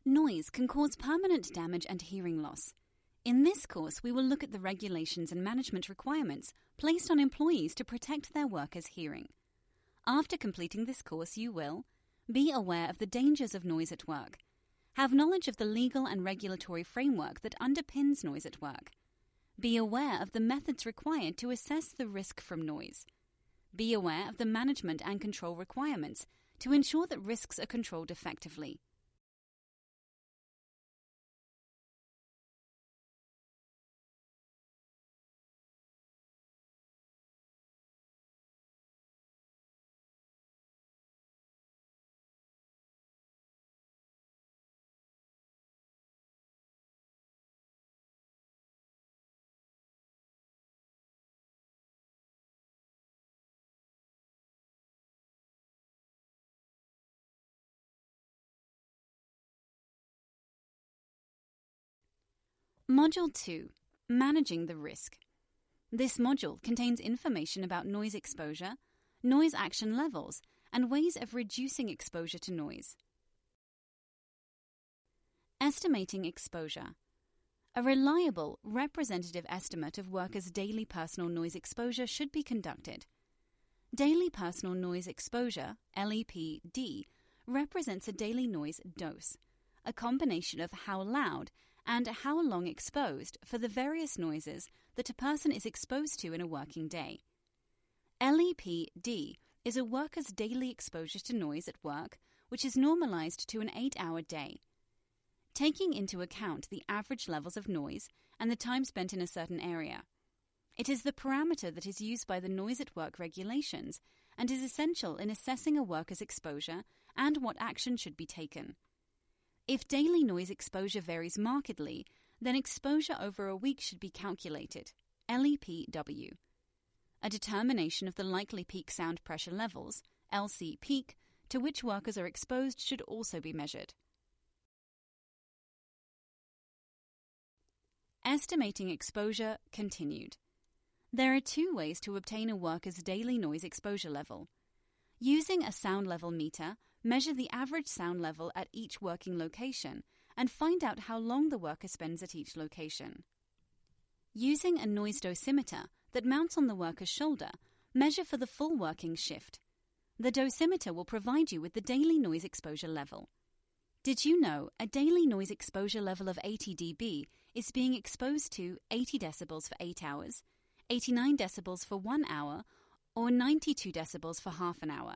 Noise can cause permanent damage and hearing loss. In this course, we will look at the regulations and management requirements placed on employees to protect their workers' hearing. After completing this course, you will be aware of the dangers of noise at work, have knowledge of the legal and regulatory framework that underpins noise at work, be aware of the methods required to assess the risk from noise, be aware of the management and control requirements to ensure that risks are controlled effectively. Module 2. Managing the Risk. This module contains information about noise exposure, noise action levels, and ways of reducing exposure to noise. Estimating exposure. A reliable, representative estimate of workers' daily personal noise exposure should be conducted. Daily personal noise exposure, LEPD, represents a daily noise dose, a combination of how loud and how long exposed for the various noises that a person is exposed to in a working day. LEPD is a worker's daily exposure to noise at work, which is normalized to an 8-hour day. Taking into account the average levels of noise and the time spent in a certain area. It is the parameter that is used by the Noise at Work regulations and is essential in assessing a worker's exposure and what action should be taken. If daily noise exposure varies markedly, then exposure over a week should be calculated, LEPW. A determination of the likely peak sound pressure levels, LC peak, to which workers are exposed should also be measured. Estimating exposure continued. There are 2 ways to obtain a worker's daily noise exposure level. Using a sound level meter, measure the average sound level at each working location and find out how long the worker spends at each location. Using a noise dosimeter that mounts on the worker's shoulder, measure for the full working shift. The dosimeter will provide you with the daily noise exposure level. Did you know a daily noise exposure level of 80 dB is being exposed to 80 decibels for 8 hours, 89 decibels for 1 hour, or 92 decibels for half an hour?